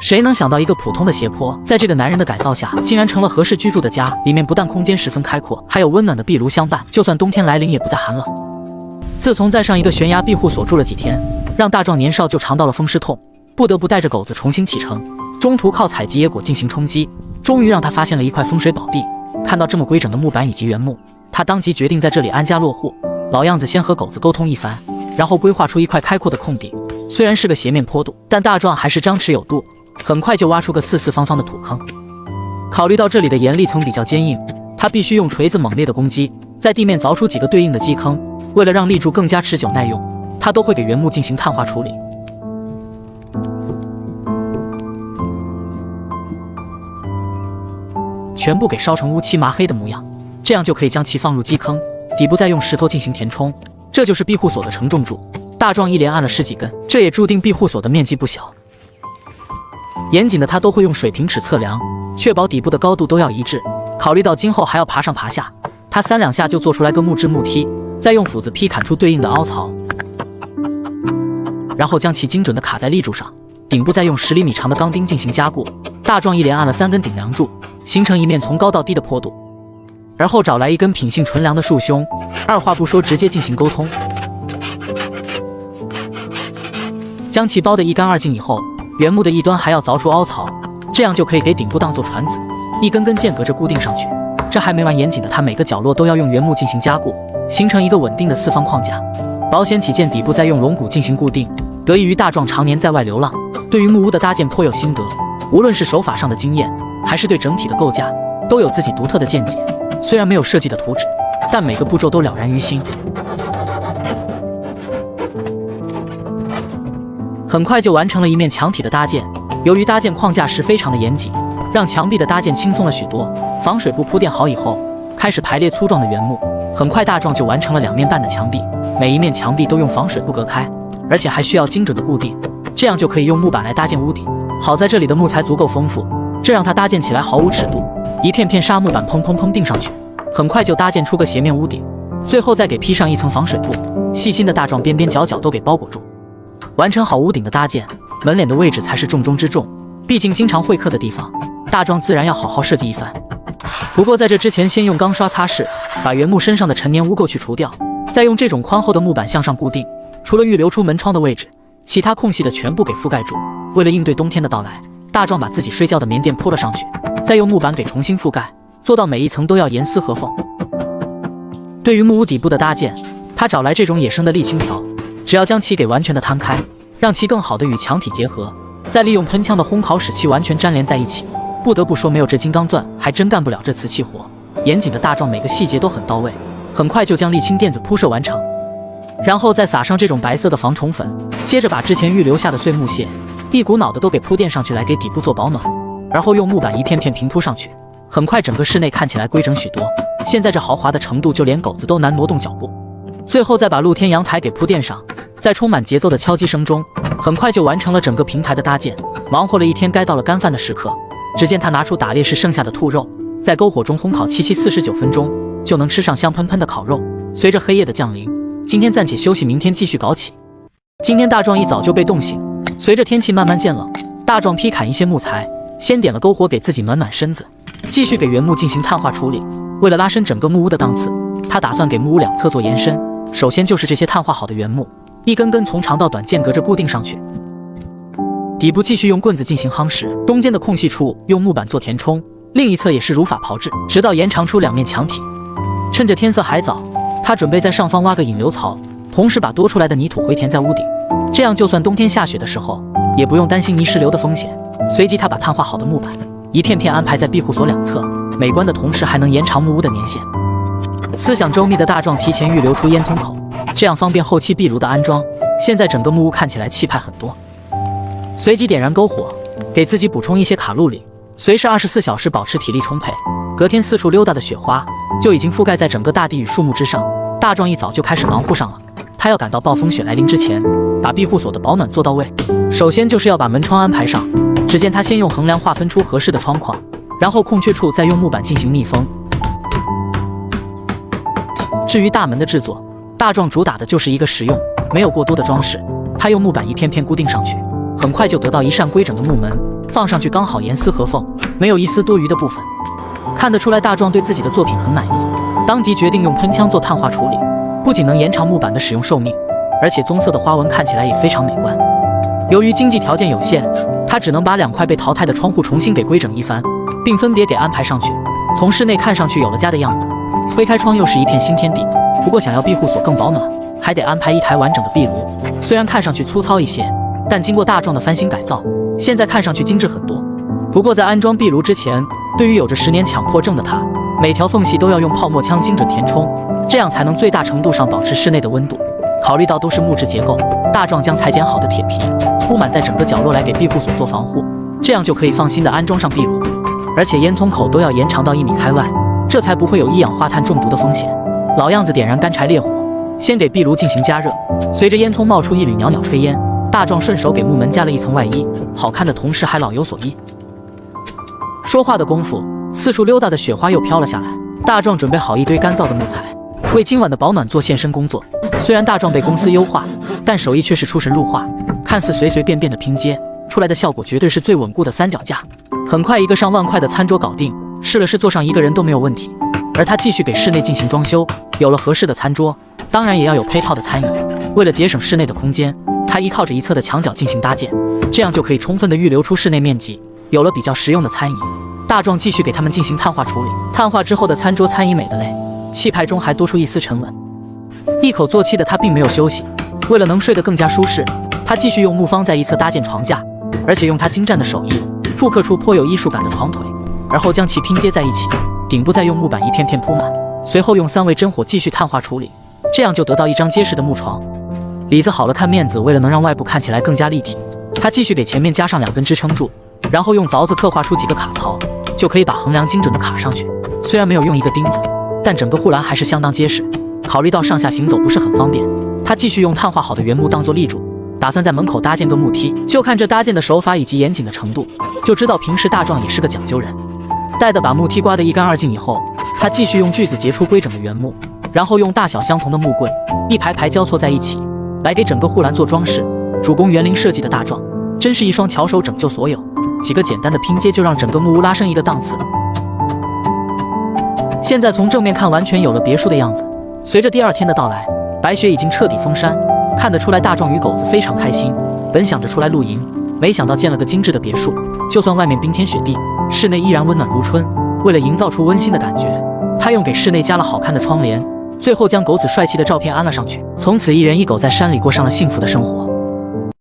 谁能想到一个普通的斜坡，在这个男人的改造下，竟然成了合适居住的家？里面不但空间十分开阔，还有温暖的壁炉相伴，就算冬天来临也不再寒冷。自从在上一个悬崖庇护所住了几天，让大壮年少就尝到了风湿痛，不得不带着狗子重新启程。中途靠采集野果进行冲击，终于让他发现了一块风水宝地。看到这么规整的木板以及原木，他当即决定在这里安家落户。老样子，先和狗子沟通一番，然后规划出一块开阔的空地。虽然是个斜面坡度，但大壮还是张弛有度，很快就挖出个四四方方的土坑。考虑到这里的岩砾层比较坚硬，他必须用锤子猛烈的攻击，在地面凿出几个对应的基坑。为了让立柱更加持久耐用，他都会给原木进行碳化处理，全部给烧成乌漆麻黑的模样，这样就可以将其放入基坑，底部再用石头进行填充。这就是庇护所的承重柱。大壮一连按了10几根，这也注定庇护所的面积不小。严谨的他都会用水平尺测量，确保底部的高度都要一致。考虑到今后还要爬上爬下，他3两下就做出来个木质木梯，再用斧子劈砍出对应的凹槽，然后将其精准地卡在立柱上，顶部再用10厘米长的钢钉进行加固。大壮一连按了3根顶梁柱，形成一面从高到低的坡度，而后找来一根品性纯良的树凶，二话不说直接进行沟通，将其包得一干二净以后，原木的一端还要凿出凹槽，这样就可以给顶部当做船子，一根根间隔着固定上去。这还没完，严谨的它每个角落都要用原木进行加固，形成一个稳定的4方框架。保险起见，底部再用龙骨进行固定。得益于大壮常年在外流浪，对于木屋的搭建颇有心得，无论是手法上的经验，还是对整体的构架，都有自己独特的见解。虽然没有设计的图纸，但每个步骤都了然于心。很快就完成了一面墙体的搭建。由于搭建框架时非常的严谨，让墙壁的搭建轻松了许多。防水布铺垫好以后，开始排列粗壮的原木。很快大壮就完成了2面半的墙壁，每一面墙壁都用防水布隔开，而且还需要精准的固定，这样就可以用木板来搭建屋顶。好在这里的木材足够丰富，这让它搭建起来毫无尺度，一片片沙木板砰砰砰钉上去，很快就搭建出个斜面屋顶。最后再给披上一层防水布，细心的大壮边边角角都给包裹住。完成好屋顶的搭建，门脸的位置才是重中之重，毕竟经常会客的地方，大壮自然要好好设计一番。不过在这之前，先用钢刷擦拭，把原木身上的陈年污垢去除掉，再用这种宽厚的木板向上固定。除了预留出门窗的位置，其他空隙的全部给覆盖住。为了应对冬天的到来，大壮把自己睡觉的棉垫铺了上去，再用木板给重新覆盖，做到每一层都要严丝合缝。对于木屋底部的搭建，他找来这种野生的沥青条，只要将其给完全的摊开，让其更好的与墙体结合，再利用喷枪的烘烤使其完全粘连在一起。不得不说，没有这金刚钻，还真干不了这瓷器活。严谨的大壮每个细节都很到位，很快就将沥青垫子铺设完成，然后再撒上这种白色的防虫粉，接着把之前预留下的碎木屑一股脑的都给铺垫上去，来给底部做保暖，然后用木板一片片平铺上去。很快整个室内看起来规整许多，现在这豪华的程度，就连狗子都难挪动脚步。最后再把露天阳台给铺垫上，在充满节奏的敲击声中，很快就完成了整个平台的搭建。忙活了一天，该到了干饭的时刻。只见他拿出打猎时剩下的兔肉，在篝火中烘烤749分钟，就能吃上香喷喷的烤肉。随着黑夜的降临，今天暂且休息，明天继续搞起。今天大壮一早就被冻醒，随着天气慢慢渐冷，大壮劈砍一些木材，先点了篝火给自己暖暖身子，继续给原木进行碳化处理。为了拉伸整个木屋的档次，他打算给木屋两侧做延伸。首先就是这些碳化好的原木，一根根从长到短间隔着固定上去，底部继续用棍子进行夯实，中间的空隙处用木板做填充，另一侧也是如法炮制，直到延长出2面墙体。趁着天色还早，他准备在上方挖个引流槽，同时把多出来的泥土回填在屋顶，这样就算冬天下雪的时候，也不用担心泥石流的风险。随即他把碳化好的木板一片片安排在庇护所两侧，美观的同时还能延长木屋的年限。思想周密的大壮提前预留出烟囱口，这样方便后期壁炉的安装。现在整个木屋看起来气派很多。随即点燃篝火，给自己补充一些卡路里，随时24小时保持体力充沛。隔天四处溜达的雪花就已经覆盖在整个大地与树木之上。大壮一早就开始忙活上了，他要赶到暴风雪来临之前，把庇护所的保暖做到位。首先就是要把门窗安排上，只见他先用横梁划分出合适的窗框，然后空缺处再用木板进行密封。至于大门的制作，大壮主打的就是一个实用，没有过多的装饰。他用木板一片片固定上去，很快就得到一扇规整的木门，放上去刚好严丝合缝，没有一丝多余的部分。看得出来大壮对自己的作品很满意，当即决定用喷枪做碳化处理，不仅能延长木板的使用寿命，而且棕色的花纹看起来也非常美观。由于经济条件有限，他只能把2块被淘汰的窗户重新给规整一番，并分别给安排上去，从室内看上去有了家的样子。推开窗又是一片新天地，不过想要庇护所更保暖，还得安排一台完整的壁炉。虽然看上去粗糙一些，但经过大壮的翻新改造，现在看上去精致很多。不过在安装壁炉之前，对于有着10年强迫症的他，每条缝隙都要用泡沫枪精准填充，这样才能最大程度上保持室内的温度。考虑到都是木质结构，大壮将裁剪好的铁皮铺满在整个角落来给庇护所做防护，这样就可以放心的安装上壁炉。而且烟囱口都要延长到1米开外，这才不会有一氧化碳中毒的风险。老样子点燃干柴烈火，先给壁炉进行加热，随着烟囱冒出一缕袅袅炊烟，大壮顺手给木门加了一层外衣，好看的同时还老有所依。说话的功夫，四处溜达的雪花又飘了下来。大壮准备好一堆干燥的木材，为今晚的保暖做献身工作。虽然大壮被公司优化，但手艺却是出神入化，看似随随便便的拼接出来的效果绝对是最稳固的三脚架。很快一个上万块的餐桌搞定，试了试坐上一个人都没有问题。而他继续给室内进行装修，有了合适的餐桌，当然也要有配套的餐椅。为了节省室内的空间，他依靠着一侧的墙角进行搭建，这样就可以充分的预留出室内面积。有了比较实用的餐椅，大壮继续给他们进行碳化处理。碳化之后的餐桌餐椅美得嘞，气派中还多出一丝沉稳。一口作气的他并没有休息，为了能睡得更加舒适，他继续用木方在一侧搭建床架，而且用他精湛的手艺复刻出颇有艺术感的床腿，而后将其拼接在一起，顶部再用木板一片片铺满，随后用3味真火继续碳化处理，这样就得到一张结实的木床。里子好了看面子，为了能让外部看起来更加立体，他继续给前面加上2根支撑柱，然后用凿子刻画出几个卡槽，就可以把横梁精准的卡上去。虽然没有用一个钉子，但整个护栏还是相当结实。考虑到上下行走不是很方便，他继续用碳化好的原木当做立柱，打算在门口搭建个木梯。就看这搭建的手法以及严谨的程度，就知道平时大壮也是个讲究人。待得把木梯刮得一干二净以后，他继续用锯子截出规整的原木，然后用大小相同的木棍一排排交错在一起，来给整个护栏做装饰。主攻园林设计的大壮真是一双巧手，拯救所有。几个简单的拼接就让整个木屋拉升一个档次。现在从正面看，完全有了别墅的样子。随着第2天的到来，白雪已经彻底封山，看得出来大壮与狗子非常开心。本想着出来露营，没想到建了个精致的别墅，就算外面冰天雪地，室内依然温暖如春。为了营造出温馨的感觉，他用给室内加了好看的窗帘，最后将狗子帅气的照片安了上去。从此一人一狗在山里过上了幸福的生活。